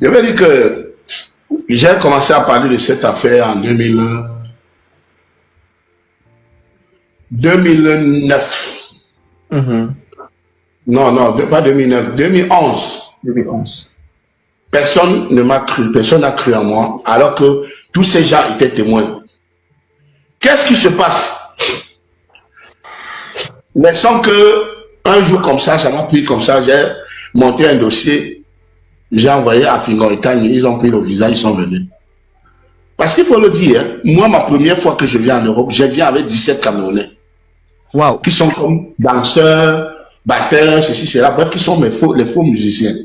Je veux dire que j'ai commencé à parler de cette affaire en 2009. Non, non, pas 2009, 2011. 2011. Personne ne m'a cru, personne n'a cru en moi, alors que tous ces gens étaient témoins. Qu'est-ce qui se passe? Laissons que un jour comme ça m'a pris comme ça, j'ai monté un dossier, j'ai envoyé à Fingon et Tani, ils ont pris le visa, ils sont venus. Parce qu'il faut le dire, hein, moi, ma première fois que je viens en Europe, je viens avec 17 Camerounais. Wow. Qui sont comme danseurs, batteurs, ceci, cela, bref, qui sont les faux musiciens.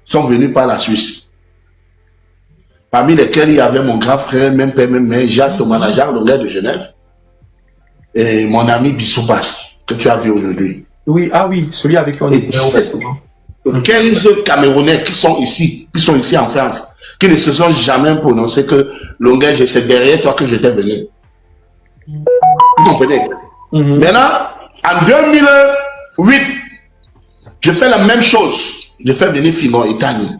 Ils sont venus par la Suisse. Parmi lesquels il y avait mon grand frère, même père, même mère, Jacques Thomas, Jacques Longuet de Genève, et mon ami Bissoubas, que tu as vu aujourd'hui. Oui, ah oui, celui avec qui on est au restaurant. 15 Camerounais qui sont ici en France, qui ne se sont jamais prononcés que Longuet, c'est derrière toi que j'étais venu. Vous comprenez? Maintenant, en 2008, je fais la même chose. Je fais venir Fingon et Tani.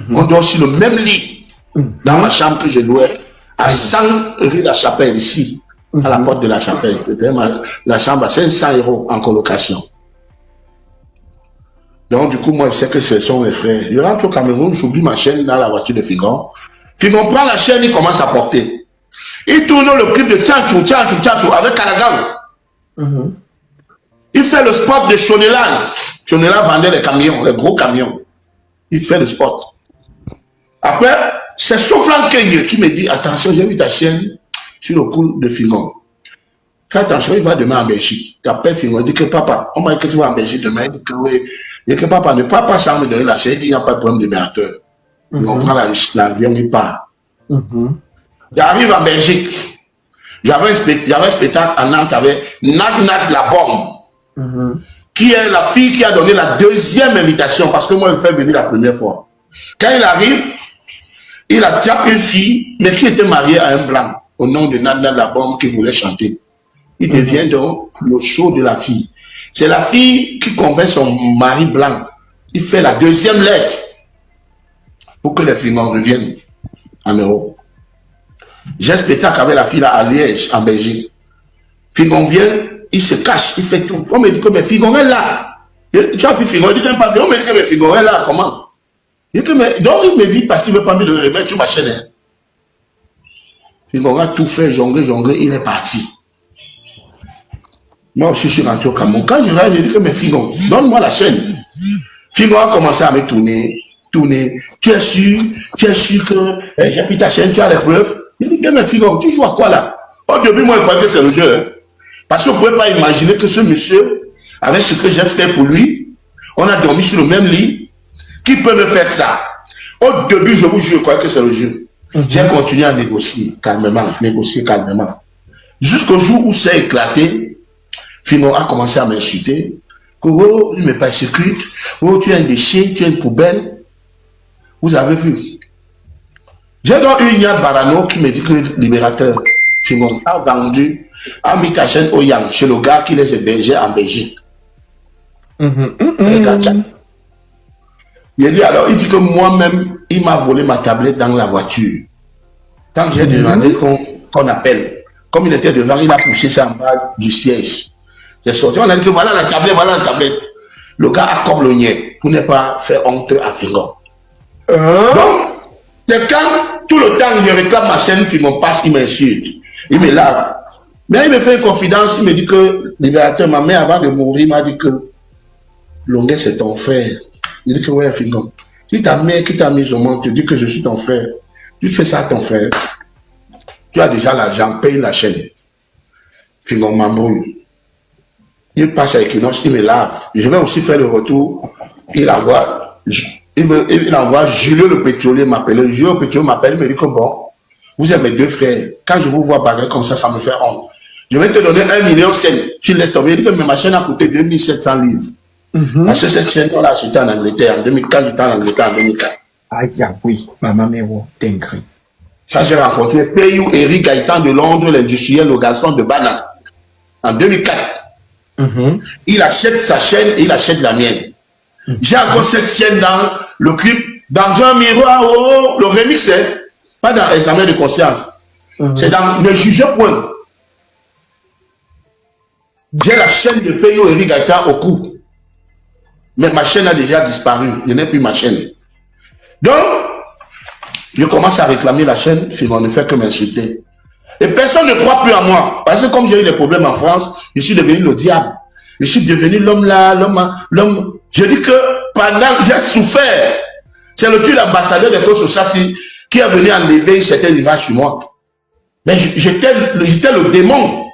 On dort sur le même lit, dans ma chambre que je louais, à 100 rue de la Chapelle, ici, à la porte de la Chapelle. La chambre à 500 € en colocation. Donc, du coup, moi, je sais que ce sont mes frères. Je rentre au Cameroun, j'oublie ma chaîne dans la voiture de Fingon. Fingon prend la chaîne, il commence à porter. Il tourne le clip de Tchanchou, Tchanchou, Tchanchou avec Kanagan. Il fait le spot de Chonelas. Chonelas vendait les camions, les gros camions. Il fait le spot. Après, c'est Sofran Kenye qui me dit, attention, j'ai vu ta chaîne sur le coup de Fingon. Fais attention, il va demain en Belgique. Tu appelles Fingon, il dit que papa, on m'a dit que tu vas en Belgique demain. Il dit que oui. Il dit que papa ne part pas sans me donner la chaîne. Il dit qu'il n'y a pas de problème de libérateur. On prend l'avion, il part. J'arrive en Belgique. J'avais un spectacle à Nantes avec Nat la bombe. Qui est la fille qui a donné la deuxième invitation, parce que moi, je le fais venir la première fois. Quand il arrive, il attrape une fille, mais qui était mariée à un blanc, au nom de Nat la bombe, qui voulait chanter. Il devient donc le show de la fille. C'est la fille qui convainc son mari blanc. Il fait la deuxième lettre pour que les filles reviennent en Europe. J'ai un spectacle avec la fille là à Liège, en Belgique. Fingon vient, il se cache, il fait tout. On me dit que mes Fingon est là. Tu as vu Fingon, il dit qu'il pas vu. On me dit que mes Fingon est là, comment? Il dit que mais, donc il me vit parce qu'il ne veut pas me le remettre sur ma chaîne. Fingon a tout fait, jongler, il est parti. Moi aussi, je suis rentré au Cameroun. Quand je vais, je dis que mes Fingon, donne-moi la chaîne. Fingon a commencé à me tourner. Tu es sûr que j'ai pris ta chaîne, tu as les preuves? Il dit que mes Fingon, tu joues à quoi là? Au début, moi, je croyais que c'est le jeu. Hein. Parce qu'on ne pouvait pas imaginer que ce monsieur, avec ce que j'ai fait pour lui, on a dormi sur le même lit, qui peut me faire ça? Au début, je vous jure, je croyais que c'est le jeu. J'ai continué à négocier calmement. Jusqu'au jour où c'est éclaté, Fingon a commencé à m'insulter. Oh, il me persécute. Oh, tu es un déchet, tu es une poubelle. Vous avez vu. J'ai donc eu Yad Barano qui me dit que le libérateur Fingon a vendu, a mis ta chaîne au Yang chez le gars qui les hébergeait en Belgique. Il dit alors, il dit que moi-même, il m'a volé ma tablette dans la voiture. Quand j'ai demandé qu'on appelle, comme il était devant, il a poussé ça en bas du siège. C'est sorti, on a dit que voilà la tablette. Le gars a comme le niais pour ne pas faire honte à Fingon. Donc, c'est quand tout le temps il réclame ma chaîne, Fingon passe, il m'insulte, il me lave. Mais il me fait une confidence, il me dit que libérateur, ma mère avant de mourir m'a dit que Longuet c'est ton frère. Il dit que ouais Fingon, si ta mère qui t'a mis au monde te dit que je suis ton frère, tu fais ça à ton frère, tu as déjà l'argent, paye la chaîne. Fingon m'embrouille. Il passe à Equinox, il me lave. Je vais aussi faire le retour. Il envoie Julio le pétrolier m'appeler. Julio le pétrolier m'appelle, il me dit que bon, vous êtes mes deux frères. Quand je vous vois bagarrer comme ça, ça me fait honte. Je vais te donner 1 million cents. Tu laisses tomber. Il dit que ma chaîne a coûté 2700 livres. Parce que cette chaîne, on l'a achetée en Angleterre. En 2004, j'étais en Angleterre en 2004. Aïe, oui, maman, mais bon, t'es Ça, j'ai rencontré Payou Eric Gaëtan de Londres, l'industriel, le garçon de Banas. En 2004. Il achète sa chaîne et il achète la mienne. J'ai encore cette chaîne dans le clip Dans un miroir, oh, le remix, c'est pas dans examen de conscience. C'est dans Ne jugez point. J'ai la chaîne de Feyo Eric Gaïta au cou. Mais ma chaîne a déjà disparu. Je n'ai plus ma chaîne. Donc, je commence à réclamer la chaîne, on ne fait que m'insulter. Et personne ne croit plus à moi. Parce que comme j'ai eu des problèmes en France, je suis devenu le diable. Je suis devenu l'homme là, l'homme. Je dis que pendant, j'ai souffert. C'est le tueur l'ambassadeur de Côte Sassi qui est venu enlever certaines images sur moi. Mais j'étais le démon.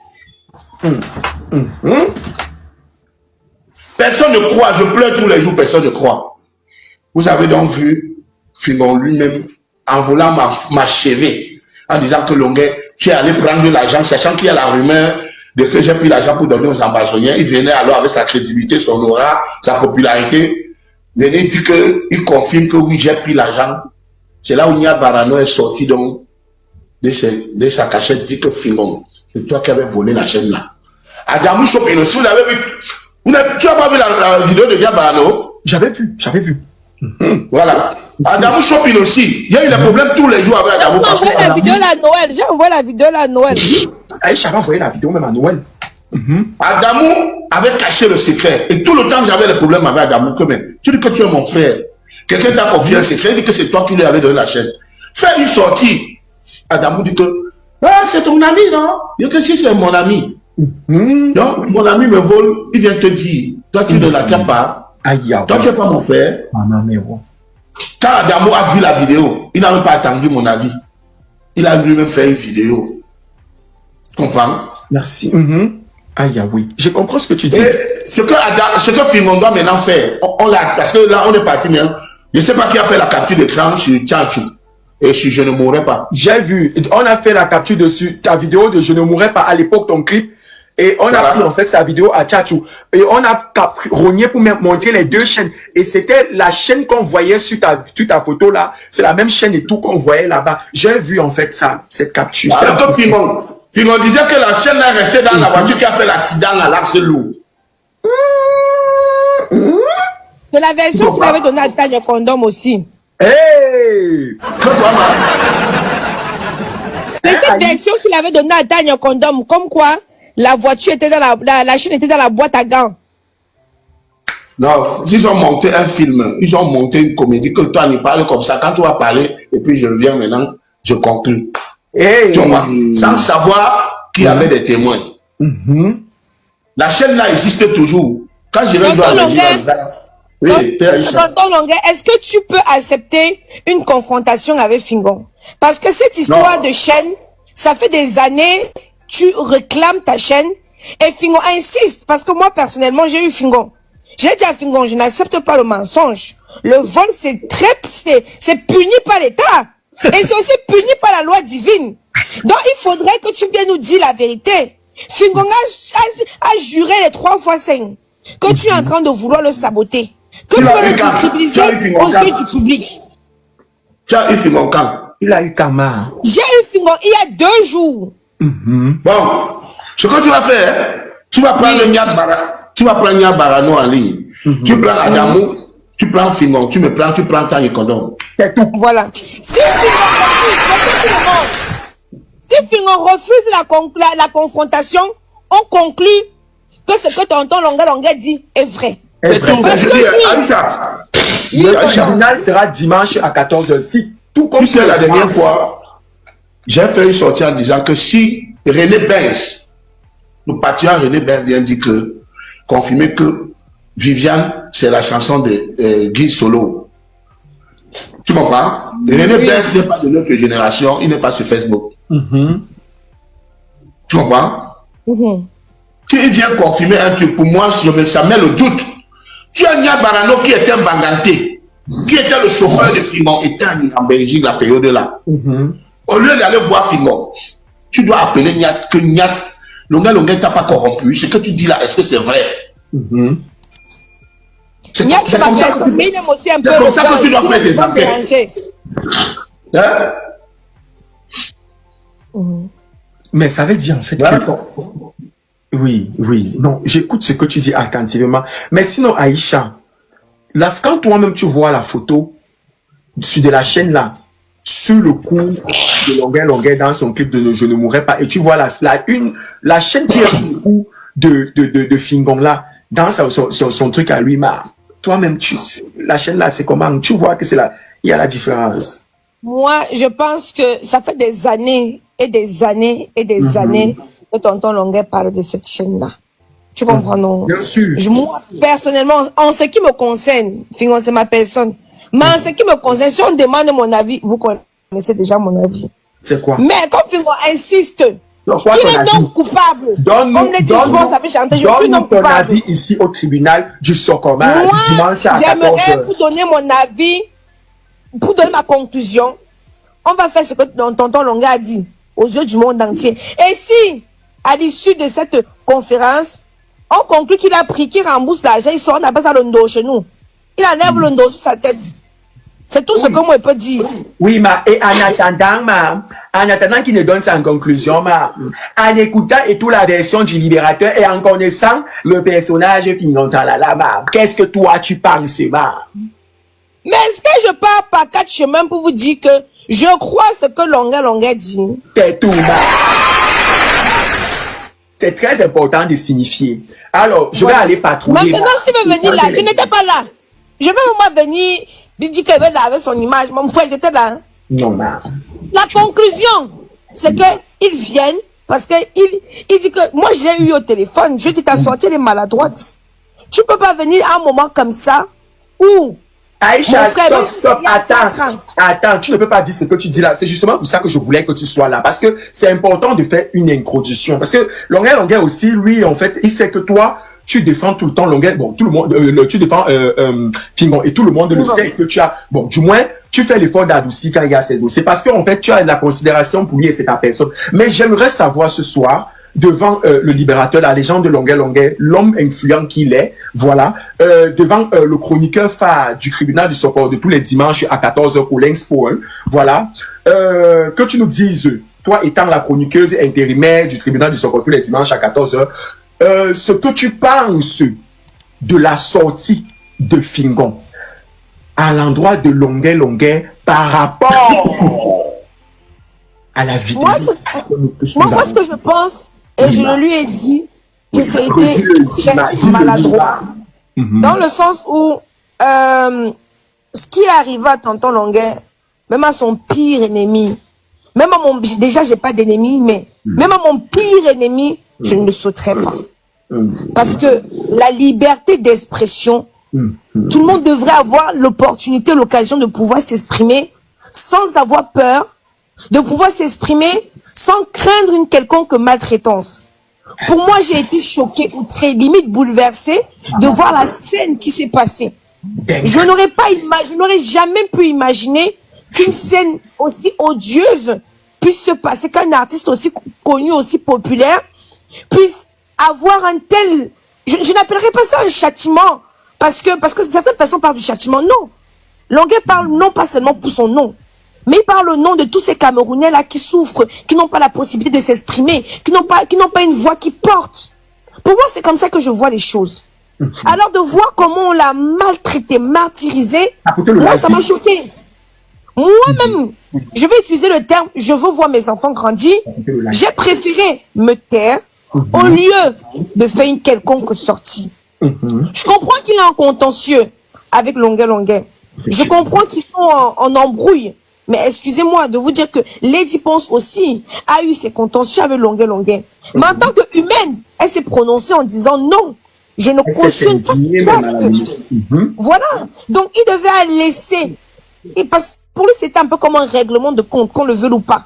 Personne ne croit. Je pleure tous les jours, personne ne croit. Vous avez donc vu Fingon lui-même en voulant m'achever, en disant que Longuet, tu es allé prendre l'argent, sachant qu'il y a la rumeur de que j'ai pris l'argent pour donner aux ambassadeurs. Il venait alors avec sa crédibilité, son aura, sa popularité. Il dit qu'il confirme que oui, j'ai pris l'argent. C'est là où Nia Barano est sorti donc de sa cachette, dit que Fingon, c'est toi qui avais volé la chaîne là. Adamou Chopino, si vous avez vu, tu n'as pas vu la vidéo de Nia Barano? J'avais vu. Voilà. Adamou Chopin aussi. Il y a eu des problèmes tous les jours avec Adamou. J'ai envoyé la vidéo là à Noël. J'ai envoyé la vidéo là à Noël. Aïcha va envoyer la vidéo même à Noël. Adamou avait caché le secret. Et tout le temps que j'avais des problèmes avec Adamou, tu dis que tu es mon frère. Quelqu'un t'a confié un secret, il dit que c'est toi qui lui avais donné la chaîne. Fais une sortie. Adamou dit que c'est ton ami, non? Il dit que si c'est mon ami. Donc, mon ami me vole, il vient te dire, toi tu ne la tiens pas. Toi tu n'es pas mon frère. Quand Adamou a vu la vidéo, il n'a même pas attendu mon avis. Il a lui-même fait une vidéo. Tu comprends? Merci. Aïe, oui. Je comprends ce que tu dis. Et ce que Fingon doit maintenant faire, parce que là, on est parti, mais je ne sais pas qui a fait la capture d'écran sur Tchanchou. Et si je ne mourrais pas. J'ai vu. On a fait la capture dessus, ta vidéo de Je ne mourrais pas à l'époque, ton clip. Et on a pris en fait sa vidéo à Tchatchou. Et on a rogné pour montrer les deux chaînes. Et c'était la chaîne qu'on voyait sur ta photo là. C'est la même chaîne et tout qu'on voyait là-bas. J'ai vu en fait ça, cette capture. Alors que Fingon disait que la chaîne est restée dans la voiture qui a fait l'accident à l'Axe Lourd. C'est la version qu'il avait donnée à Tanya Condom aussi. Hey! C'est cette version qu'il avait donnée à Tanya Condom. Comme quoi, la voiture était dans la chaîne était dans la boîte à gants. Non, ils ont monté un film, ils ont monté une comédie que toi, tu parles comme ça. Quand tu vas parler, et puis je reviens maintenant, je conclue. Hey. Tu vois, sans savoir qu'il y avait des témoins. La chaîne là existe toujours. Quand je vais voir les gens, oui, Tonton Longuet, est-ce que tu peux accepter une confrontation avec Fingon? Parce que cette histoire de chaîne, ça fait des années, tu réclames ta chaîne et Fingon insiste. Parce que moi, personnellement, j'ai eu Fingon. J'ai dit à Fingon, je n'accepte pas le mensonge. Le vol, c'est puni par l'État. Et c'est aussi puni par la loi divine. Donc, il faudrait que tu viennes nous dire la vérité. Fingon a juré les 3 fois 5 que tu es en train de vouloir le saboter. Que tu vas le déstabiliser aux yeux du public. Tu as eu Fingon quand? Il a eu karma. J'ai eu Fingon il y a 2 jours. Bon, ce que tu vas faire, tu vas prendre Nia Barano en ligne. Tu prends Adamou, tu prends Fingon, tu prends Tanya Condom. C'est tout. Voilà. Si Fingon refuse la confrontation, on conclut que ce que tonton Longuet dit est vrai. C'est tout. Parce que le tribunal sera dimanche à 14h. Si tout comme c'est la dernière fois, j'ai fait une sortie en disant que si René Benz, le patriarche René Benz vient dire que, confirmer que Viviane, c'est la chanson de Guy Solo. Tu comprends? René Benz n'est pas de notre génération, il n'est pas sur Facebook. Tu comprends? S'il vient confirmer un truc, pour moi, ça met le doute. Tu as Nia Barano qui était un Banganté, qui était le chauffeur de Fingon, était en Belgique la période là. Au lieu d'aller voir Fingon, tu dois appeler Nia, que Nia, Longuet t'a pas corrompu. Ce que tu dis là, est-ce que c'est vrai? C'est comme ça que tu dois faire tes enquêtes. Hein? Mais ça veut dire en fait que... Oui. Non, j'écoute ce que tu dis attentivement. Mais sinon, Aïcha, quand toi-même tu vois la photo, sur de la chaîne là, sur le coup de longueur dans son clip de Je ne mourrai pas. Et tu vois la chaîne qui est sur le coup de Fingon là, dans son truc à lui, toi-même, la chaîne là, c'est comment? Tu vois que il y a la différence. Moi, je pense que ça fait des années et des années et des années que tonton Longuet parle de cette chaîne-là. Tu comprends, non? Bien sûr. Moi, personnellement, en ce qui me concerne, Fingon, c'est ma personne. Mais en ce qui me concerne, si on demande mon avis, vous connaissez déjà mon avis. C'est quoi? Mais comme Fingon insiste, il est non coupable. Comme les discours, ça fait chanter, je suis non ton coupable. avis ici au tribunal du Sokoma, Moi, du dimanche à 14h. j'aimerais vous donner mon avis, pour donner ma conclusion. On va faire ce que tonton Longuet a dit aux yeux du monde entier. Et si, à l'issue de cette conférence, on conclut qu'il a pris, qu'il rembourse l'argent, il sort, on appelle ça le ndo chez nous. Il enlève le ndo sur sa tête. C'est tout ce que moi je peux dire. Oui, et en attendant qu'il ne donne sa conclusion, en écoutant et toute la version du libérateur et en connaissant le personnage Fingon Talala, qu'est-ce que toi tu penses, Mais est-ce que je pars par 4 chemins pour vous dire que je crois ce que Longuet dit? C'est tout, c'est très important de signifier. Alors, je vais aller patrouiller. Maintenant, si vous venez là, je n'étais pas là. Je vais vraiment venir, lui dire qu'elle va laver son image. Mon frère, j'étais là. Non, La conclusion, c'est qu'ils viennent parce qu'il dit que moi, je l'ai eu au téléphone. Je dis, ta sortie, elle est maladroite. Tu peux pas venir à un moment comme ça où Aïcha, stop, attends, tu ne peux pas dire ce que tu dis là. C'est justement pour ça que je voulais que tu sois là. Parce que c'est important de faire une introduction. Parce que Longuet aussi, lui, en fait, il sait que toi, tu défends tout le temps Longuet. Bon, tout le monde, tu défends Fingon et tout le monde le sait que tu as, bon, du moins, tu fais l'effort d'adoucir quand il y a ces dossiers. Parce qu'en fait, tu as de la considération pour lui et c'est ta personne. Mais j'aimerais savoir ce soir, devant le libérateur, la légende de Longuet, l'homme influent qu'il est, voilà, devant le chroniqueur phare du tribunal du Sokor de tous les dimanches à 14h pour l'Expo, voilà, que tu nous dises, toi étant la chroniqueuse intérimaire du tribunal du Sokor tous les dimanches à 14h, ce que tu penses de la sortie de Fingon à l'endroit de Longuet par rapport à la vidéo. Moi, ce que je pense, et je lui ai dit que c'était maladroit. Dans le sens où ce qui est arrivé à tonton Longuet, même à son pire ennemi, même à mon, déjà j'ai pas d'ennemi, mais même à mon pire ennemi, je ne le sauterai pas. Parce que la liberté d'expression, tout le monde devrait avoir l'opportunité, l'occasion de pouvoir s'exprimer sans avoir peur, de pouvoir s'exprimer sans craindre une quelconque maltraitance. Pour moi, j'ai été choquée, outrée, limite bouleversée de voir la scène qui s'est passée. Je n'aurais jamais pu imaginer qu'une scène aussi odieuse puisse se passer, qu'un artiste aussi connu, aussi populaire, puisse avoir un tel... Je n'appellerais pas ça un châtiment, parce que certaines personnes parlent du châtiment. Non. Longuet parle non pas seulement pour son nom, mais il parle au nom de tous ces Camerounais-là qui souffrent, qui n'ont pas la possibilité de s'exprimer, qui n'ont pas une voix qui porte. Pour moi, c'est comme ça que je vois les choses. Alors de voir comment on l'a maltraité, martyrisé, moi, ça m'a choqué. Moi-même, je vais utiliser le terme, je veux voir mes enfants grandir. J'ai préféré me taire au lieu de faire une quelconque sortie. Je comprends qu'il est en contentieux avec Longuet. Je comprends qu'ils sont en embrouille. Mais excusez-moi de vous dire que Lady Ponce aussi a eu ses contentieux avec Longuet. Mais en tant qu'humaine, elle s'est prononcée en disant non, je ne cautionne pas ce Voilà. Donc il devait laisser. Et parce que pour lui, c'était un peu comme un règlement de compte, qu'on le veuille ou pas.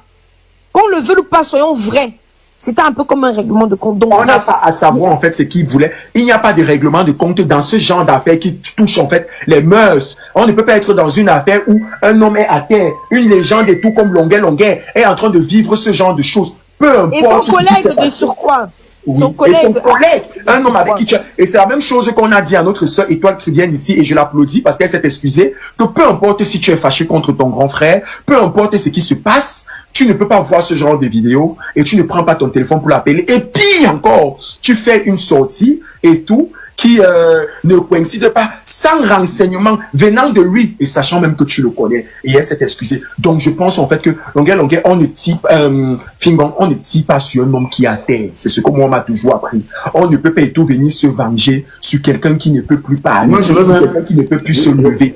Qu'on le veuille ou pas, soyons vrais. C'était un peu comme un règlement de compte. Donc, on n'a pas à savoir en fait ce qu'il voulait. Il n'y a pas de règlement de compte dans ce genre d'affaires qui touche en fait les mœurs. On ne peut pas être dans une affaire où un homme est à terre, une légende et tout comme Longuet est en train de vivre ce genre de choses. Peu importe. Et son collègue de surcroît. Oui. Son collègue, un homme avec qui tu as... Et c'est la même chose qu'on a dit à notre sœur Étoile qui vient ici, et je l'applaudis parce qu'elle s'est excusée, que peu importe si tu es fâché contre ton grand frère, peu importe ce qui se passe, tu ne peux pas voir ce genre de vidéo et tu ne prends pas ton téléphone pour l'appeler. Et pire encore, tu fais une sortie et tout, qui ne coïncide pas, sans renseignement venant de lui et sachant même que tu le connais. Et elle s'est excusée. Donc je pense en fait que Longuet, on ne tire Fingon, on ne tire pas sur un homme qui est à terre. C'est ce que moi on m'a toujours appris. On ne peut pas et tout venir se venger sur quelqu'un qui ne peut plus parler, Moi, je veux même... quelqu'un qui ne peut plus se lever.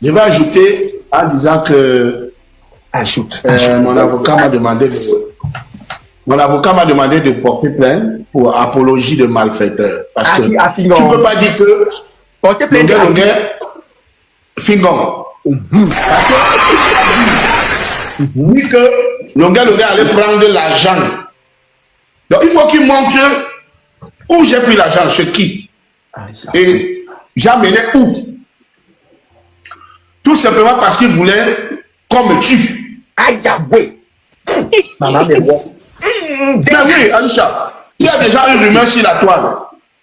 Je vais ajouter en disant que Ajoute. mon avocat m'a demandé de porter plainte pour apologie de malfaiteur. Parce que tu ne peux pas dire que porter plainte Fingon. Parce que oui que Longuet allait prendre de l'argent. Donc il faut qu'il montre où j'ai pris l'argent, chez qui. Et j'ai amené où. Tout simplement parce qu'il voulait qu'on me tue. Aïe, oui. Maman, mais bon. Mais oui, Aïcha, il y a déjà une rumeur sur la toile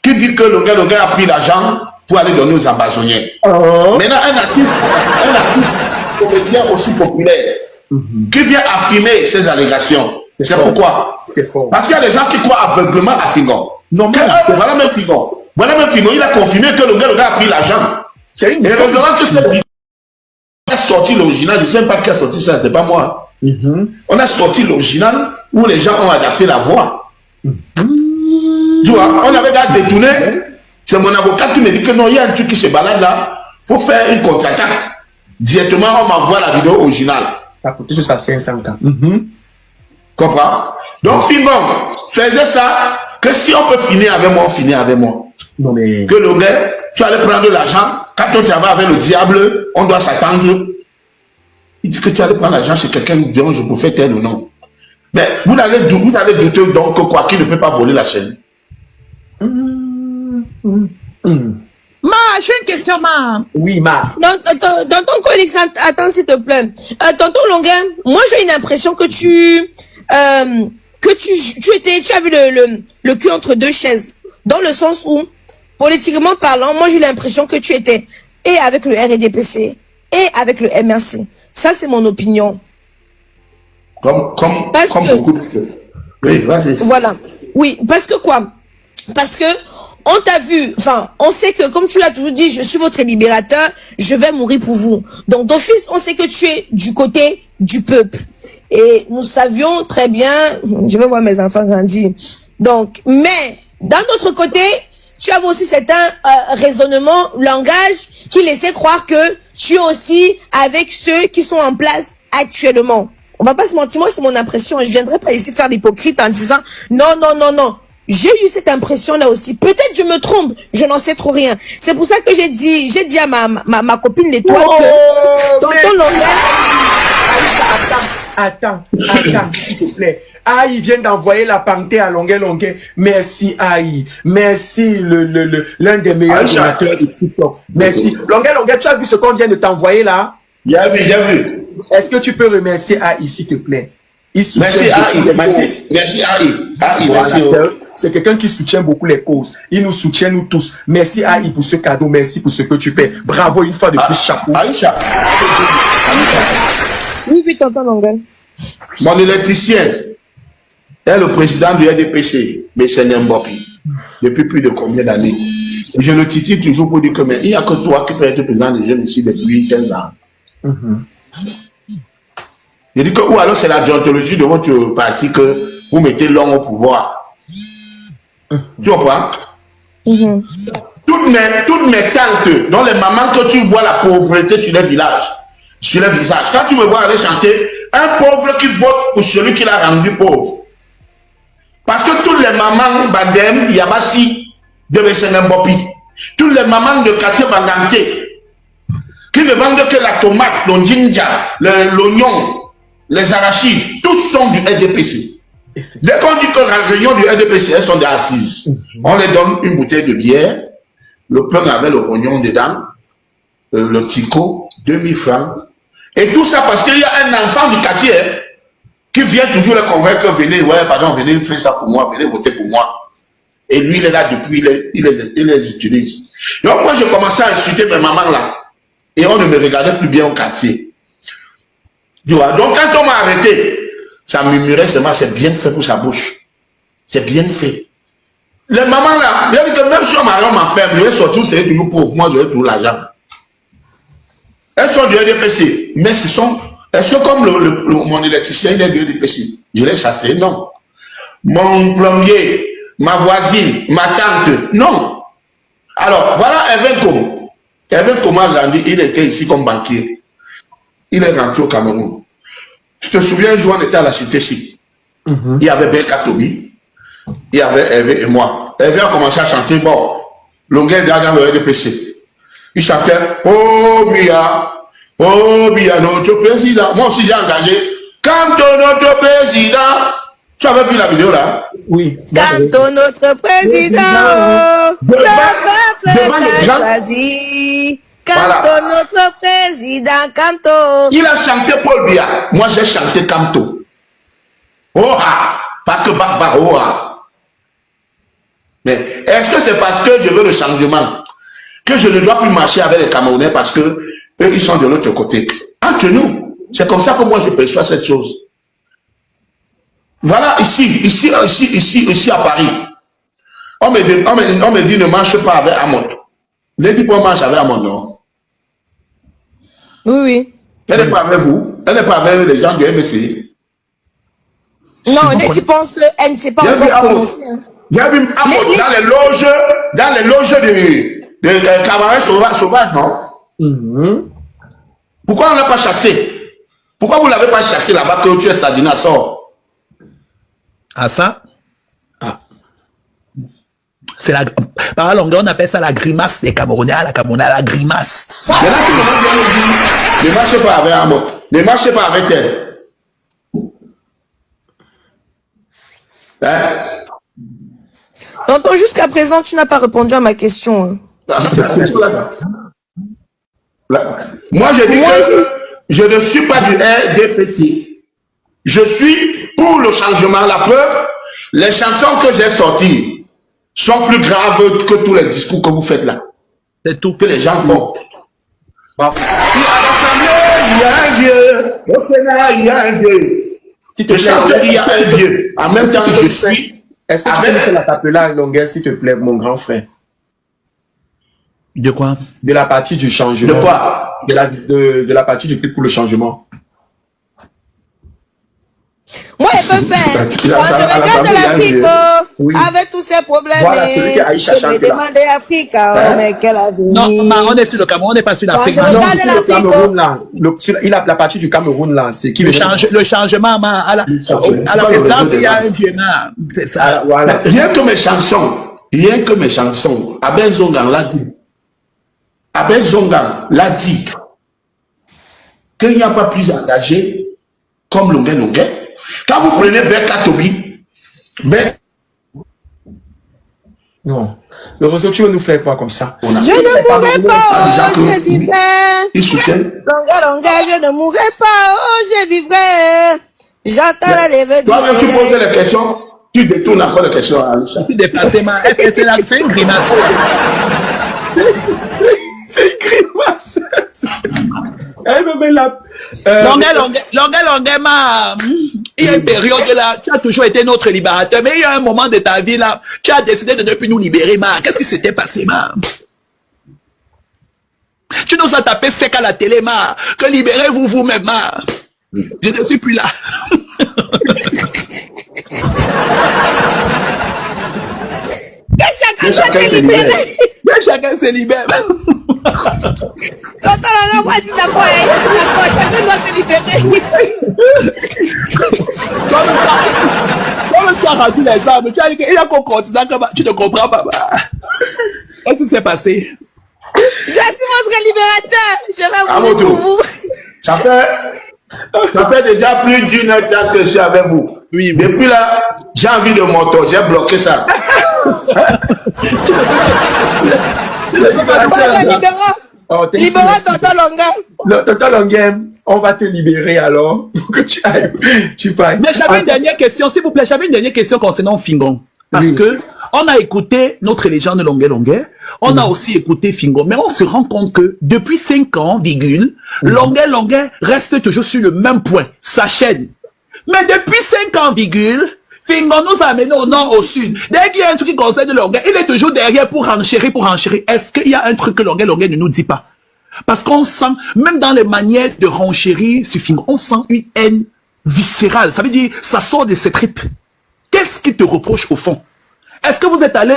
qui dit que Longuet a pris l'argent pour aller donner aux ambazoniens. Maintenant, un artiste comédien aussi populaire qui vient affirmer ces allégations. C'est pourquoi. Parce qu'il y a des gens qui croient aveuglement à Fingon. Non, mais voilà même Fingon. Il a confirmé que Longuet a pris l'argent. Et heureusement que c'est a sorti l'original, je ne sais même pas qui a sorti ça, c'est pas moi. On a sorti l'original où les gens ont adapté la voix. Tu vois, on avait déjà détourné. C'est mon avocat qui me dit que non, il y a un truc qui se balade là, il faut faire une contre-attaque. Directement, on m'envoie la vidéo originale. Ça a coûté juste à 500 ans. Comprends? Donc, Fingon faisait ça, que si on peut finir avec moi, on finit avec moi. Non, mais... Que Longuet, tu allais prendre de l'argent, quand on travaille avec le diable, on doit s'attendre. Il dit que tu allais prendre l'argent chez quelqu'un dont je peux faire tel ou non. Mais vous allez douter donc que quoi qu'il ne peut pas voler la chaîne. Ma, j'ai une question, ma. Oui, ma. Non, tonton Colix, attends s'il te plaît. Tonton Longuet, moi j'ai une impression que tu avais le cul entre deux chaises. Dans le sens où, politiquement parlant, moi j'ai l'impression que tu étais et avec le RDPC et avec le MRC. Ça, c'est mon opinion. Comme beaucoup de... Oui, vas-y. Voilà. Oui, parce que quoi? Parce que on t'a vu, enfin, on sait que, comme tu l'as toujours dit, je suis votre libérateur, je vais mourir pour vous. Donc, d'office, on sait que tu es du côté du peuple. Et nous savions très bien, je vais voir mes enfants grandir. Donc, mais, d'un autre côté, tu avais aussi certains raisonnements, langage, qui laissaient croire que tu es aussi avec ceux qui sont en place actuellement. On va pas se mentir, moi c'est mon impression. Je viendrai pas ici faire l'hypocrite en disant non. J'ai eu cette impression-là aussi. Peut-être je me trompe, je n'en sais trop rien. C'est pour ça que j'ai dit à ma copine l'étoile que tonton Longuet... Attends, s'il te plaît. Aïe vient d'envoyer la panthère à Longuet. Merci, Aïe. Merci, l'un des meilleurs donateurs de TikTok. Merci. Longuet, tu as vu ce qu'on vient de t'envoyer là? J'ai vu. Est-ce que tu peux remercier Aïe, s'il te plaît? Merci Aïe. Voilà, c'est quelqu'un qui soutient beaucoup les causes. Il nous soutient, nous tous. Merci Aïe pour ce cadeau. Merci pour ce que tu fais. Bravo une fois de plus, chapeau. Aïcha. Oui, tonton Longuet. Mon électricien est le président du RDPC, M. Nembopi, depuis plus de combien d'années? Je le titille toujours pour dire que mais il n'y a que toi qui peux être président des jeunes ici depuis 15 ans. Je dis que, ou alors c'est la déontologie de votre parti que vous mettez l'homme au pouvoir. Tu comprends? Toutes mes tantes, dont les mamans que tu vois la pauvreté sur les villages, sur les visages, quand tu me vois aller chanter, un pauvre qui vote pour celui qui l'a rendu pauvre. Parce que toutes les mamans Bandem, Yabassi, de Bessenembopi, toutes les mamans de quartier Banganté, qui ne vendent que la tomate, le ginger, l'oignon, les arachides, tous sont du RDPC. Dès qu'on dit que la réunion du RDPC, elles sont des assises. On les donne une bouteille de bière, le pain avec le oignon dedans, le tico, 2000 francs. Et tout ça parce qu'il y a un enfant du quartier qui vient toujours les convaincre, venez, venez faire ça pour moi, venez voter pour moi. Et lui, il est là depuis, il les utilise. Donc moi, j'ai commencé à insulter mes mamans là. Et on ne me regardait plus bien au quartier. Tu vois, donc quand on m'a arrêté, ça murmurait seulement, c'est bien fait pour sa bouche. C'est bien fait. Les mamans là, il y a dit que même si on m'a m'enferme, je vais sortir, c'est toujours pauvre. Moi, je vais tout l'argent. Elles sont du RDPC, mais elles sont comme mon électricien, il est du RDPC. Je l'ai chassé, non. Mon plombier, ma voisine, ma tante, non. Alors, voilà Evan Komo. Evan Komo a grandi, il était ici comme banquier. Il est rentré au Cameroun. Tu te souviens, un jour, on était à la cité-ci. Il y avait Beka Tobi, il y avait Hervé et moi. Hervé a commencé à chanter, bon, Longuet dans le RDPC. Il chantait, oh Bia, notre président. Moi aussi, j'ai engagé, quand notre président, tu avais vu la vidéo là? Oui. Quand notre président, le peuple t'a choisi. Canto, notre président, Canto. Il a chanté Paul Biya. Moi, j'ai chanté Canto. Oh ah, pas que Bakba, oh ah. Mais est-ce que c'est parce que je veux le changement que je ne dois plus marcher avec les Camerounais parce que eux, ils sont de l'autre côté? Entre nous, c'est comme ça que moi je perçois cette chose. Voilà, ici à Paris, on me dit ne marche pas avec Amon. Ne dis pas marche avec Amon, non. Oui, oui. Elle n'est pas avec vous, elle n'est pas avec les gens du MSI. Non, tu penses elle ne s'est pas encore prononcée. J'ai vu Amon dans les loges de cabarets sauvages, non? Pourquoi on ne l'a pas chassé? Pourquoi vous ne l'avez pas chassé là-bas que tu es Sadina sort? Ah ça? C'est la... Par longueur, on appelle ça la grimace des Camerounais, la grimace. Mais là, tout le monde vient me dire, ne marchez pas avec Amon, ne marchez pas avec elle. Hein? Tonton, jusqu'à présent, tu n'as pas répondu à ma question. Moi, je dis que je ne suis pas du RDPC. Je suis pour le changement. La preuve, les chansons que j'ai sorties sont plus graves que tous les discours que vous faites là. C'est tout. Que les gens font. Il y a l'Assemblée, il y a un vieux. Au Sénat, il y a un vieux. Je chante, il y a un vieux. En même temps, je suis. Est-ce que tu peux me faire la tapela longueur, s'il te plaît, mon grand frère? De quoi? De la partie du changement. De quoi? De la partie du clip pour le changement. Moi, elle peut faire. Quand je regarde l'Afrique, avec tous ces problèmes, voilà, celui qui Aïcha je me demandais Afrique, mais quelle avenir. Non, on est sur le Cameroun, on n'est pas sur l'Afrique. Quand je regarde l'Afrique, il a la partie du Cameroun là, c'est qui le changement à la présidence, il y a un vieux là. C'est ça. Voilà. Rien que mes chansons, Abel Zongan l'a dit. Abel Zongan l'a dit qu'il n'y a pas plus engagé comme Longuet. Quand vous prenez Beka Tobi, Non. Le réseau, tu veux nous faire quoi comme ça? Je ne mourrai pas, je vivrai. Il soutient. Longuet, je ne mourrai pas, je vivrai. J'entends la levée du toi-même, tu poses les questions, tu détournes encore les questions à Aïcha. Tu déplacement, c'est une grimace. C'est une grimace. Elle me met la... Longuet, il y a une période là, tu as toujours été notre libérateur, mais il y a un moment de ta vie là, tu as décidé de ne plus nous libérer, Qu'est-ce qui s'était passé, Tu nous as tapé sec à la télé, que libérez-vous vous-même, Je ne suis plus là. Que chacun se libère. Que chacun se libère. Tonton, moi, je suis d'accord, chacun doit se libérer. Comme tu as rendu les armes, tu as dit qu'il a qu'on continue, tu ne comprends pas. Qu'est-ce qui s'est passé? Je suis votre libérateur. Je vais vous pour vous. Ça fait déjà plus d'une heure que je suis avec vous. Oui. Depuis là, j'ai envie de moto, j'ai bloqué ça. Libérons Tonton Longuet. Tonton Longuet, on va te libérer alors pour que tu ailles. Tu parles. Mais j'avais une dernière question, s'il vous plaît. J'avais une dernière question concernant Fingon. Parce que on a écouté notre légende Longuet. On a aussi écouté Fingon. Mais on se rend compte que depuis 5 ans, Longuet reste toujours sur le même point, sa chaîne. Mais depuis 5 ans, Fingon nous a amené au nord, au sud. Dès qu'il y a un truc qui concerne Longuet, il est toujours derrière pour renchérir, Est-ce qu'il y a un truc que Longuet ne nous dit pas? Parce qu'on sent, même dans les manières de renchérir sur Fingon, on sent une haine viscérale. Ça veut dire, ça sort de ses tripes. Qu'est-ce qu'il te reproche au fond? Est-ce que vous êtes allé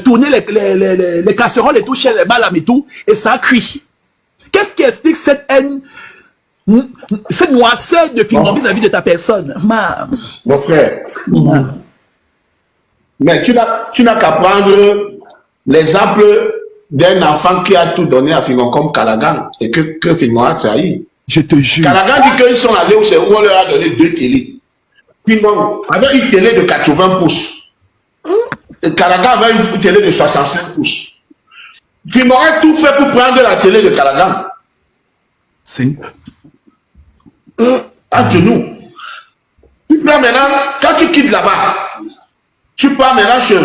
tourner les casseroles et tout chez les balam et tout, et ça a cuit? Qu'est-ce qui explique cette haine, cette noirceur de Fingon vis-à-vis de ta personne? Mon frère, mais tu n'as qu'à prendre l'exemple d'un enfant qui a tout donné à Fingon comme Callaghan et que Fingon a trahi. Je te jure. Callaghan dit qu'ils sont allés où on leur a donné 2 télés. Fingon avait une télé de 80 pouces. Callaghan avait une télé de 65 pouces. Fingon a tout fait pour prendre la télé de Callaghan. C'est... À genoux. Tu prends maintenant, quand tu quittes là-bas, tu pars maintenant chez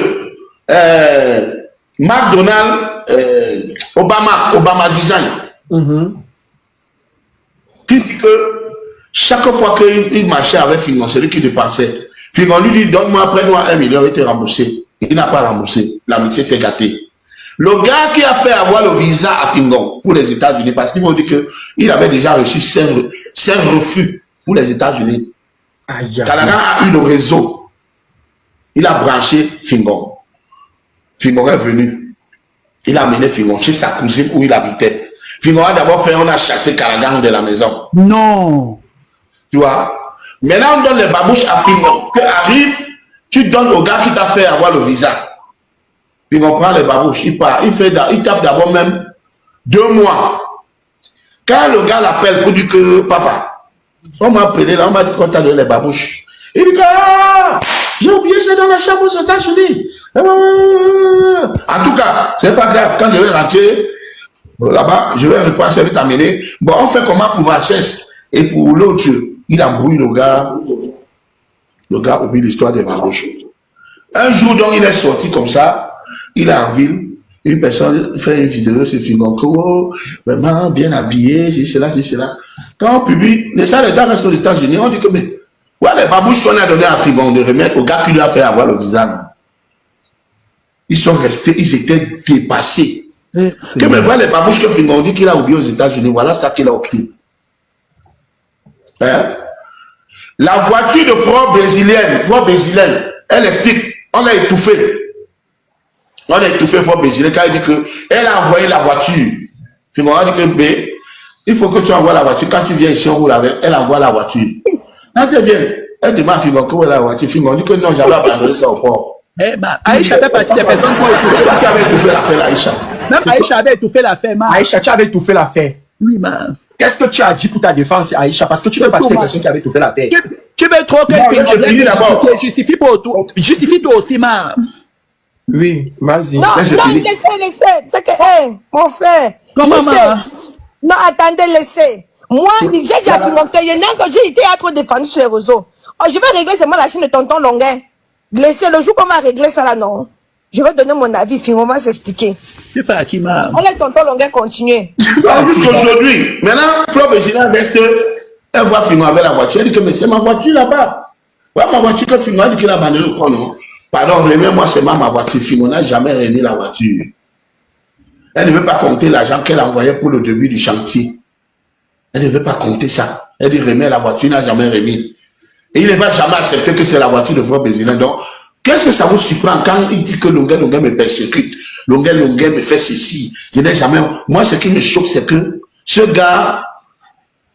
McDonald's, Obama Design. Qui dit que chaque fois qu'il marchait avec Fingon, c'est lui qui dépensait. Fingon lui dit, donne-moi, prends-moi 1 million, il te remboursé. Il n'a pas remboursé. L'amitié s'est gâtée. Le gars qui a fait avoir le visa à Fingon pour les États-Unis, parce qu'ils vont dire qu'il avait déjà reçu 5 refus pour les États-Unis. Callaghan a eu le réseau. Il a branché Fingon. Fingon est venu. Il a amené Fingon chez sa cousine où il habitait. Fingon a d'abord fait, on a chassé Callaghan de la maison. Non. Tu vois? Maintenant, on donne les babouches à Fingon. Que arrive, tu donnes au gars qui t'a fait avoir le visa. Fingon prend les babouches, il part, il tape d'abord même 2 mois. Quand le gars l'appelle pour dire que papa, on m'a appelé là, on m'a dit qu'on t'a donné les babouches. Il dit que j'ai oublié, c'est dans la chambre aux États-Unis. En tout cas, c'est pas grave. Quand je vais rentrer là-bas, je vais reprendre, ça va t'amener. Bon, on fait comment pour Vincennes et pour l'autre, il embrouille le gars. Le gars oublie l'histoire des babouches. Un jour, donc, il est sorti comme ça. Il est en ville, une personne fait une vidéo sur Fingon, vraiment bien habillé, c'est cela. Quand on publie, les gars restent aux États-Unis, on dit que, mais, ouais, les babouches qu'on a donné à Fingon de remettre au gars qui lui a fait avoir le visa, non. Ils sont restés, ils étaient dépassés. Que me voient les babouches que Fingon dit qu'il a oublié aux États-Unis, voilà ça qu'il a oublié. Hein? La voiture de Front brésilienne, elle explique, on l'a étouffé. On a étouffé Front brésilien quand il dit qu'elle a envoyé la voiture. Fingon a dit que B, il faut que tu envoies la voiture. Quand tu viens ici, on roule avec, elle envoie la voiture. Quand elle vient, elle demande à Fingon que où est la voiture. Fingon dit que non, j'avais abandonné ça au port. Aïcha fait partie des personnes qui ont étouffé l'affaire. Qui avait étouffé l'affaire, Aïcha? Même Aïcha avait étouffé l'affaire, Aïcha, tu avais étouffé l'affaire. Oui, man. Qu'est-ce que tu as dit pour ta défense, Aïcha? Parce que tu fais partie des personnes qui avaient étouffé l'affaire. Tu veux trop que justifie toi aussi, man. Oui, vas-y. Non, laissez. C'est que, mon frère. Comment, maman? Non, attendez, laissez. Moi, j'ai dit à Fingon que j'ai été à trop défendu sur les réseaux. Oh, je vais régler seulement la chaîne de tonton Longuet. Laissez le jour qu'on va régler ça là, non. Je vais donner mon avis, Fingon va s'expliquer. Tu fais à qui, maman? On laisse tonton Longuet continuer. Jusqu'aujourd'hui. Maintenant, Flo Bégina reste, elle voit Fingon avec la voiture. Elle dit que, mais c'est ma voiture là-bas. Ouais, ma voiture que Fingon a dit qu'il a abandonné le pont, non? Pardon, remets-moi seulement ma voiture. Fingon n'a jamais remis la voiture. Elle ne veut pas compter l'argent qu'elle a envoyé pour le début du chantier. Elle ne veut pas compter ça. Elle dit remets la voiture, n'a jamais remis. Et il ne va jamais accepter que c'est la voiture de votre brésilien. Donc, qu'est-ce que ça vous surprend quand il dit que Longuet me persécute, Longuet me fait ceci. Je n'ai jamais... Moi, ce qui me choque, c'est que ce gars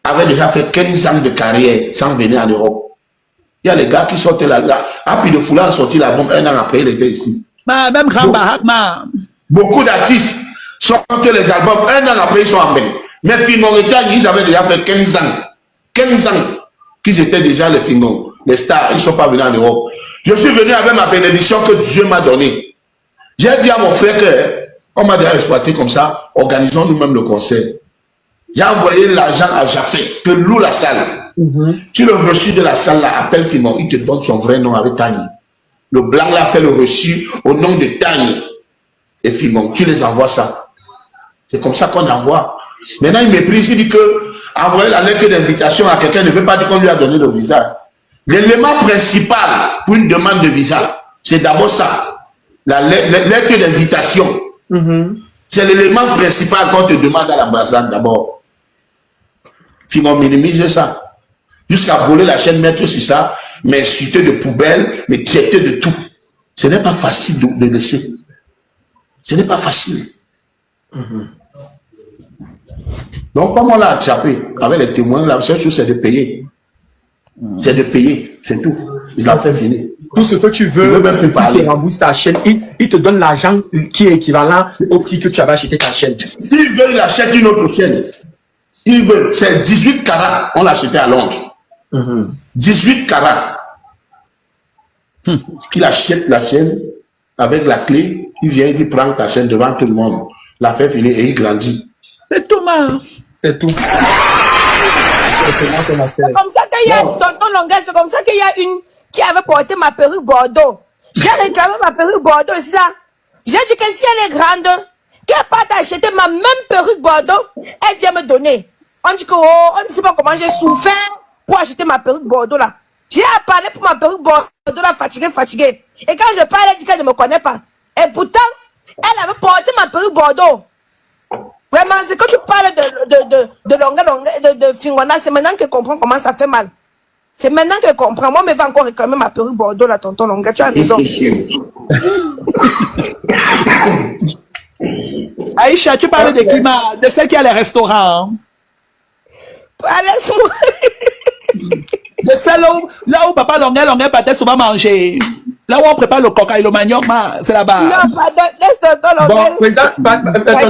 avait déjà fait 15 ans de carrière sans venir en Europe. Il y a les gars qui sortent là. Happy de Foula a sorti la bombe 1 an après, il était ici. Même Ramba, beaucoup d'artistes sortent les albums 1 an après, ils sont en bain. Mais Fingon et Tani, ils avaient déjà fait 15 ans. 15 ans qu'ils étaient déjà les Fingon. Les stars, ils ne sont pas venus en Europe. Je suis venu avec ma bénédiction que Dieu m'a donnée. J'ai dit à mon frère que, on m'a déjà exploité comme ça, organisons nous-mêmes le concert. J'ai envoyé l'argent à Jaffé, que loue la salle. Tu le reçu de la salle là, appelle Fingon, il te donne son vrai nom avec Tani. Le blanc là fait le reçu au nom de Tani. Et Fingon, tu les envoies ça. C'est comme ça qu'on envoie. Maintenant, il méprise, il dit que envoyer la lettre d'invitation à quelqu'un ne veut pas dire qu'on lui a donné le visa. L'élément principal pour une demande de visa, c'est d'abord ça. La lettre d'invitation. C'est l'élément principal qu'on te demande à l'ambassade d'abord. Puis on minimise ça. Jusqu'à voler la chaîne, mettre sur ça, m'insulter de poubelle, me traiter de tout. Ce n'est pas facile de laisser. Ce n'est pas facile. Donc, comme on l'a attrapé avec les témoins, la seule chose, c'est de payer. C'est de payer, c'est tout. Il l'a fait finir. Tout ce que tu veux, c'est qu'il te rembourse ta chaîne. Il te donne l'argent qui est équivalent au prix que tu avais acheté ta chaîne. S'il veut, il achète une autre chaîne. S'il veut, c'est 18 carats. On l'a acheté à Londres. 18 carats. Il achète la chaîne avec la clé. Il vient, il prend ta chaîne devant tout le monde. La fait finir et il grandit. C'est tout, man. C'est tout. C'est comme ça qu'il y a tonton Longuet, c'est comme ça qu'il y a une qui avait porté ma perruque Bordeaux. J'ai réclamé ma perruque Bordeaux ici là. J'ai dit que si elle est grande, qu'elle parte acheter ma même perruque Bordeaux, elle vient me donner. On dit que oh, on ne sait pas comment j'ai souffert pour acheter ma perruque Bordeaux là. J'ai à parler pour ma perruque Bordeaux là, fatiguée. Et quand je parle, elle dit qu'elle ne me connaît pas. Et pourtant, elle avait porté ma perruque Bordeaux. Vraiment, c'est quand tu parles de Fingona, c'est maintenant qu'elle comprend comment ça fait mal. C'est maintenant qu'elle comprend. Moi, je vais encore réclamer ma perruque Bordeaux, là, tonton Longuet. Tu as raison. Aïcha, tu parlais des climats, de celle qui a les restaurants. Laisse-moi. De celle là où papa Longuet peut-être souvent manger. Là où on prépare le coca et le manioc, c'est là-bas. Non, pardon, laisse tonton Longuet. Bon, président,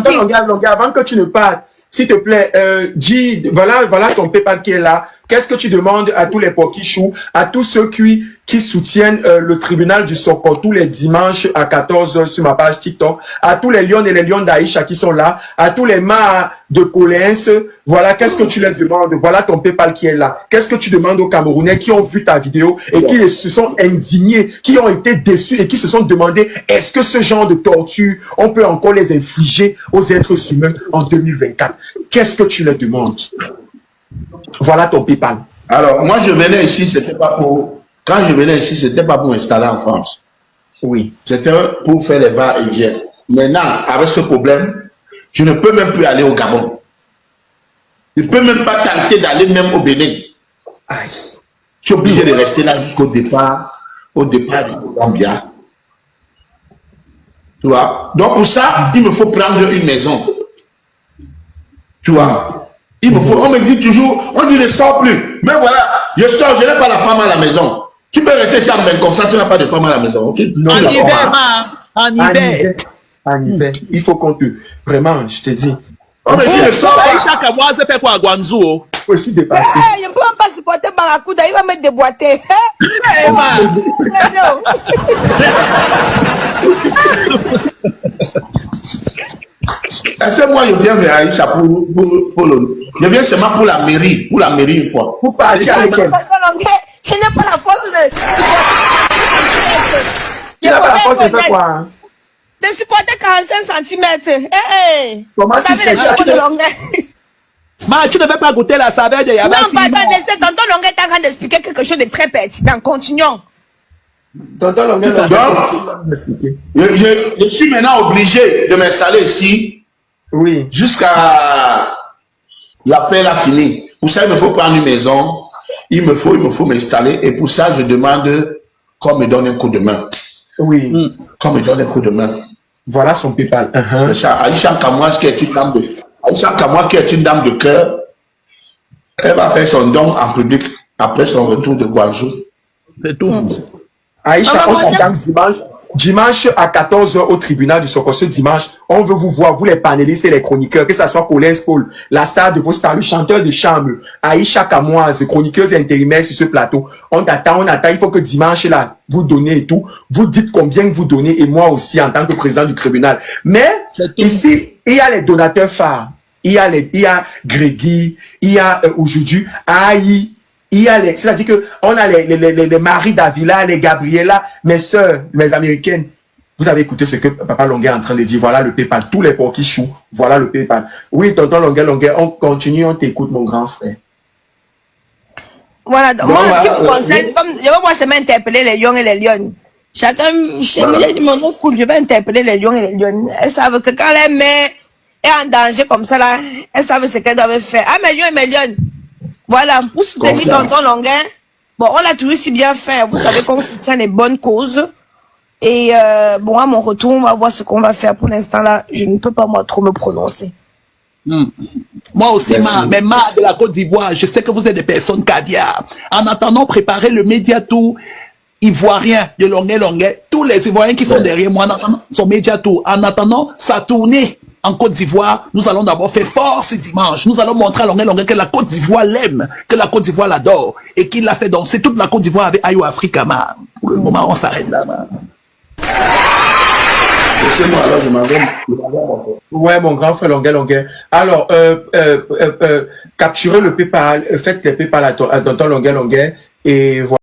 tonton Longuet, avant que tu ne partes, s'il te plaît, dis, voilà ton PayPal qui est là. Qu'est-ce que tu demandes à tous les pokichous, à tous ceux qui soutiennent le tribunal du Soko tous les dimanches à 14h sur ma page TikTok, à tous les lions et les lions d'Aïcha qui sont là, à tous les mâts de Collins, voilà, qu'est-ce que tu leur demandes? Voilà ton PayPal qui est là. Qu'est-ce que tu demandes aux Camerounais qui ont vu ta vidéo et qui se sont indignés, qui ont été déçus et qui se sont demandé est-ce que ce genre de torture, on peut encore les infliger aux êtres humains en 2024? Qu'est-ce que tu leur demandes? Voilà ton PayPal. Alors, moi, je venais ici, c'était pas pour... Quand je venais ici, c'était pas pour m'installer en France. Oui. C'était pour faire les va-et-vient. Maintenant, avec ce problème, je ne peux même plus aller au Gabon. Je ne peux même pas tenter d'aller même au Bénin. Aïe. Je suis obligé de rester là jusqu'au départ du Gambia. Tu vois? Donc, pour ça, il me faut prendre une maison. Tu vois? Il me faut, on me dit toujours, on dit ne sors plus. Mais voilà, je sors, je n'ai pas la femme à la maison. Tu peux rester chez moi comme ça, tu n'as pas de femme à la maison. En hiver, en hiver. En hiver. Il faut qu'on te... Vraiment, je te dis. On me dit ne sors pas. Chaque mois, c'est fait quoi à Guangzhou? Il faut aussi dépasser. Je ne peux même pas supporter Barracuda, il va me déboîter. Est-ce que moi, je viens vers Aïcha pour le... Je viens seulement pour la mairie une fois. Pour partir avec elle. Je n'ai pas la force de supporter. Tu n'as pas la force de faire quoi? De supporter 45 cm. Comment tu sais ça? Tu ne veux pas goûter la saveur de Yabassi? Non, pardon, laissez tonton Longuet est en train d'expliquer quelque chose de très pertinent. Continuons. Tonton Longuet, je suis maintenant obligé de m'installer ici. Oui. Jusqu'à l'affaire là finie. Pour ça, il me faut prendre une maison. Il me faut m'installer. Et pour ça, je demande qu'on me donne un coup de main. Oui. Qu'on me donne un coup de main. Voilà son PayPal. C'est ça. Aïcha Kamois, qui est une dame de... Aïcha Kamois, qui est une dame de cœur, elle va faire son don en public après son retour de Guangzhou. C'est tout. Aïcha, on t'attend dimanche à 14h au tribunal du Soko. Ce dimanche, on veut vous voir, vous les panélistes et les chroniqueurs, que ce soit Collins Paul, la star de vos stars, le chanteur de charme, Aïcha Kamoise, chroniqueuse et intérimaire sur ce plateau. On t'attend, il faut que dimanche là, vous donnez et tout. Vous dites combien vous donnez et moi aussi en tant que président du tribunal. Mais ici, il y a les donateurs phares. Il y a Grégui, il y a aujourd'hui Aïe. Il y a c'est-à-dire que on a les Marie Davila, les Gabriela, mes sœurs, mes américaines. Vous avez écouté ce que Papa Longuet est en train de dire. Voilà le PayPal. Tous les porcs qui chouent. Voilà le PayPal. Oui, tonton Longuet, on continue, on t'écoute, mon grand frère. Voilà, donc, moi, ce qui me voilà, concerne, comme je vais moi seulement interpeller les lions et les lionnes. Chacun, chez moi, j'ai dit mon nom cool, je vais interpeller les lions et les lionnes. Elles savent que quand les mères est en danger comme ça là, elles savent ce qu'elles doivent faire. Ah, mes lions et mes lionnes. Voilà, pour soutenir tonton Longuin, bon, on l'a toujours si bien fait. Vous savez qu'on soutient les bonnes causes. Et bon, à mon retour, on va voir ce qu'on va faire. Pour l'instant là, je ne peux pas moi trop me prononcer. Moi aussi, mais de la Côte d'Ivoire, je sais que vous êtes des personnes caviar. En attendant, préparer le médiatour ivoirien de Longuet. Tous les Ivoiriens qui sont derrière moi, en attendant son médiatour, en attendant sa tournée en Côte d'Ivoire, nous allons d'abord faire force dimanche. Nous allons montrer à Longuet que la Côte d'Ivoire l'aime, que la Côte d'Ivoire l'adore, et qu'il l'a fait danser toute la Côte d'Ivoire avec Ayo Africa. Pour le moment, on s'arrête là. Laissez-moi alors, je m'en vais. Ouais, mon grand frère Longuet. Alors, capturez le PayPal, faites les PayPal à tonton Longuet, et voilà.